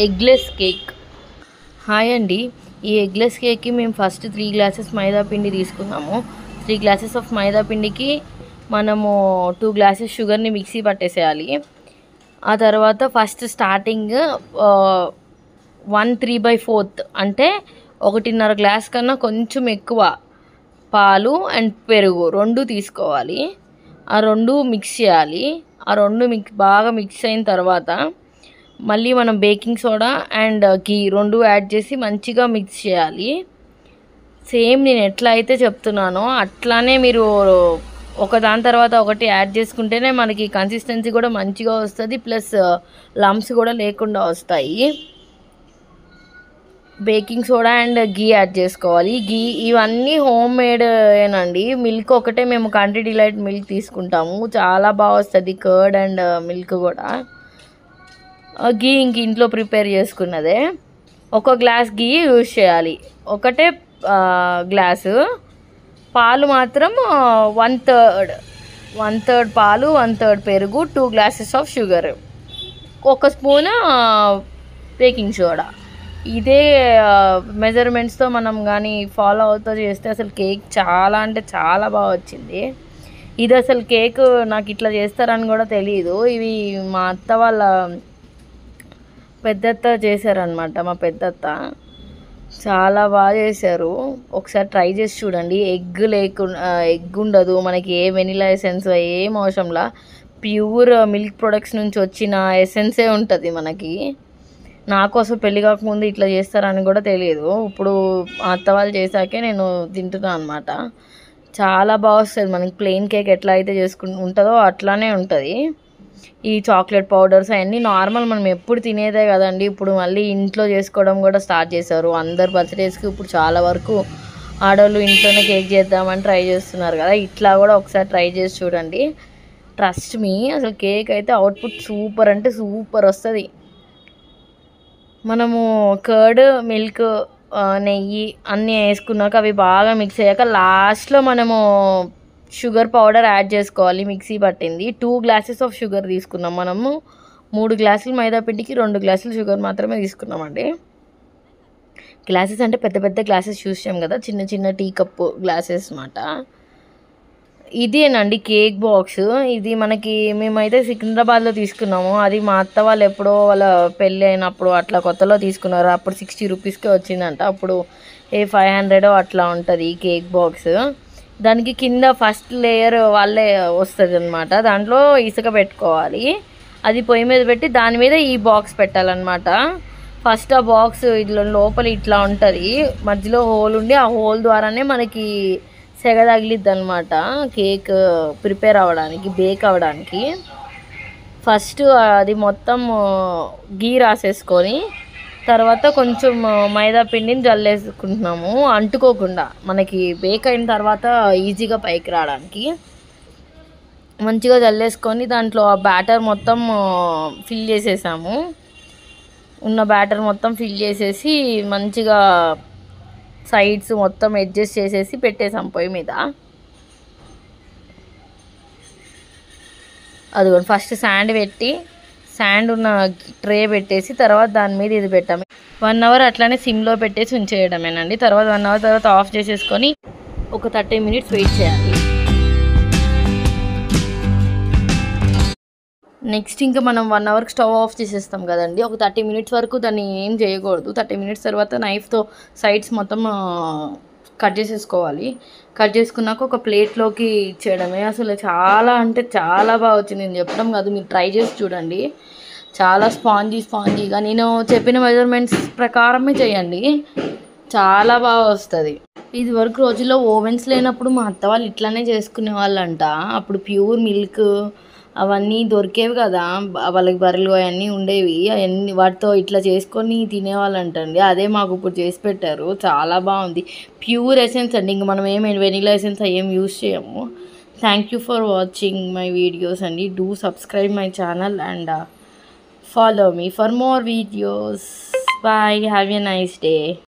Eggless cake. Hi అండి. ఈ eggless కేక్కి మేము ఫస్ట్ 3 గ్లాసెస్ మైదా పిండి తీసుకున్నాము. 3 గ్లాసెస్ ఆఫ్ మైదా పిండికి మనము 2 గ్లాసెస్ షుగర్ని మిక్సీ పట్టేసేయాలి. ఆ తర్వాత ఫస్ట్ స్టార్టింగ్ 1/3/4 అంటే 1.5 గ్లాస్ కన్నా కొంచెం ఎక్కువ పాలు అండ్ పెరుగు 2 తీసుకోవాలి. ఆ 2 మిక్స్ చేయాలి. ఆ 2 బాగా మిక్స్ అయిన తర్వాత మళ్ళీ మనం baking soda and ghee 2 add చేసి మంచిగా మిక్స్ చేయాలి. సేమ్ నేను ఎట్లా అయితే చెప్తున్నానో అట్లానే మీరు ఒకదాని తర్వాత ఒకటి యాడ్ చేసుకుంటేనే మనకి కన్సిస్టెన్సీ కూడా మంచిగా వస్తుంది, ప్లస్ లమ్స్ కూడా లేకుండా వస్తాయి. Baking soda and ghee add చేసుకోవాలి. ఘీ ఇవన్నీ హోమ్ మేడ్ ఏనండి. మిల్క్ ఒకటే మేము కంట్రీ డిలైట్ మిల్క్ తీసుకుంటాము, చాలా బాగా వస్తుంది కర్డ్ అండ్ మిల్క్ కూడా. ఘీ ఇంట్లో ప్రిపేర్ చేసుకున్నదే. 1 గ్లాస్ ఘీ యూజ్ చేయాలి. ఒకటే గ్లాసు పాలు మాత్రం 1/3 పాలు 1/3 పెరుగు 2 glasses of sugar 1 spoon baking soda. ఇదే మెజర్మెంట్స్తో మనం కానీ ఫాలో అవుతూ చేస్తే అసలు కేక్ చాలా అంటే చాలా బాగా వచ్చింది. ఇది అసలు కేక్ నాకు ఇట్లా చేస్తారని కూడా తెలియదు. ఇవి మా అత్త వాళ్ళ పెద్దత్త చేశారనమాట. మా పెద్దత్త చాలా బాగా చేశారు. ఒకసారి ట్రై చేసి చూడండి. ఎగ్ ఉండదు మనకి, ఏ వెనిలా ఎసెన్స్ ఏం అవసరంలా, ప్యూర్ మిల్క్ ప్రొడక్ట్స్ నుంచి వచ్చిన ఎసెన్సే ఉంటుంది మనకి. నాకు అసలు పెళ్ళి కాకముందు ఇట్లా చేస్తారని కూడా తెలియదు. ఇప్పుడు మా అత్త వాళ్ళు చేశాకే నేను తింటున్నాను అనమాట. చాలా బాగా వస్తుంది. మనకి ప్లెయిన్ కేక్ ఎట్లా అయితే ఉంటుందో అట్లానే ఉంటుంది. ఈ చాక్లెట్ పౌడర్స్ అవన్నీ నార్మల్ మనం ఎప్పుడు తినేదే కదండి. ఇప్పుడు మళ్ళీ ఇంట్లో చేసుకోవడం కూడా స్టార్ట్ చేశారు. అందరు బర్త్డేస్కి ఇప్పుడు చాలా వరకు ఆడవాళ్ళు ఇంట్లోనే కేక్ చేద్దామని ట్రై చేస్తున్నారు కదా. ఇట్లా కూడా ఒకసారి ట్రై చేసి చూడండి. ట్రస్ట్ మీ, అసలు కేక్ అయితే అవుట్పుట్ సూపర్ అంటే సూపర్ వస్తుంది. మనము కర్డ్, మిల్క్, నెయ్యి అన్నీ వేసుకున్నాక అవి బాగా మిక్స్ అయ్యాక లాస్ట్లో మనము షుగర్ పౌడర్ యాడ్ చేసుకోవాలి. మిక్సీ పట్టింది 2 గ్లాసెస్ ఆఫ్ షుగర్ తీసుకున్నాం మనము. 3 గ్లాసులు మైదా పిండికి 2 గ్లాసులు షుగర్ మాత్రమే తీసుకున్నామండి. గ్లాసెస్ అంటే పెద్ద పెద్ద గ్లాసెస్ చూసాం కదా, చిన్న చిన్న టీ కప్పు గ్లాసెస్ అన్నమాట. ఇదేనండి కేక్ బాక్స్. ఇది మనకి మేమైతే సికింద్రాబాద్లో తీసుకున్నాము. అది మా అత్త వాళ్ళు ఎప్పుడో వాళ్ళ పెళ్ళి అయినప్పుడు అట్లా కొత్తలో తీసుకున్నారు. అప్పుడు 60 రూపీస్కే వచ్చిందంట. అప్పుడు 500 అట్లా ఉంటుంది కేక్ బాక్స్. దానికి కింద ఫస్ట్ లేయర్ వాళ్ళే వస్తుంది అనమాట. దాంట్లో ఇసుక పెట్టుకోవాలి. అది పొయ్యి మీద పెట్టి దాని మీద ఈ బాక్స్ పెట్టాలన్నమాట. ఫస్ట్ ఆ బాక్స్ ఇట్లా లోపల ఇట్లా ఉంటుంది, మధ్యలో హోల్ ఉండి ఆ హోల్ ద్వారానే మనకి సెగ తగిలిద్ది అనమాట కేక్ ప్రిపేర్ అవ్వడానికి, బేక్ అవ్వడానికి. ఫస్ట్ అది మొత్తం గీ రాసేసుకొని తర్వాత కొంచెం మైదా పిండిని జల్లేసుకుంటున్నాము, అంటుకోకుండా మనకి బేక్ అయిన తర్వాత ఈజీగా పైకి రావడానికి. మంచిగా జల్లేసుకొని దాంట్లో ఆ బ్యాటర్ మొత్తం ఫిల్ చేసేసాము. ఉన్న బ్యాటర్ మొత్తం ఫిల్ చేసేసి మంచిగా సైడ్స్ మొత్తం అడ్జస్ట్ చేసేసి పెట్టేసాం పొయ్యి మీద. అదిగోండి ఫస్ట్ శాండ్ పెట్టి, శాండ్ ఉన్న ట్రే పెట్టేసి తర్వాత దాని మీద ఇది పెట్టాము. 1 అవర్ అట్లానే సిమ్లో పెట్టేసి ఉంచేయడమేనండి. తర్వాత 1 అవర్ తర్వాత ఆఫ్ చేసేసుకొని ఒక 30 మినిట్స్ వెయిట్ చేయాలి. నెక్స్ట్ ఇంకా మనం 1 అవర్కి స్టవ్ ఆఫ్ చేసేస్తాం కదండి. ఒక 30 మినిట్స్ వరకు దాన్ని ఏం చేయకూడదు. 30 మినిట్స్ తర్వాత నైఫ్తో సైడ్స్ మొత్తం కట్ చేసేసుకోవాలి. కట్ చేసుకున్నాక ఒక ప్లేట్లోకి ఇచ్చేయడమే. అసలు చాలా అంటే చాలా బాగా వచ్చింది. నేను చెప్పడం కాదు, మీరు ట్రై చేసి చూడండి. చాలా స్పాంజీగా నేను చెప్పిన మెజర్మెంట్స్ ప్రకారమే చేయండి, చాలా బాగా వస్తుంది. ఇది వరకు రోజుల్లో ఓవెన్స్ లేనప్పుడు మా అత్త వాళ్ళు ఇట్లానే చేసుకునే వాళ్ళంట. అప్పుడు ప్యూర్ మిల్క్ అవన్నీ దొరికేవి కదా, వాళ్ళకి బర్రెలు అవన్నీ ఉండేవి. అవన్నీ వాటితో ఇట్లా చేసుకొని తినేవాళ్ళంటండి. అదే మాకు ఇప్పుడు చేసి పెట్టారు. చాలా బాగుంది. ప్యూర్ ఎసెన్స్ అండి. ఇంక మనం ఏం వెనిలా ఎసెన్స్ ఏం యూస్ చేయము. Thank you for watching my videos అండి. Do subscribe my channel and follow me for more videos. Bye. Have a nice day.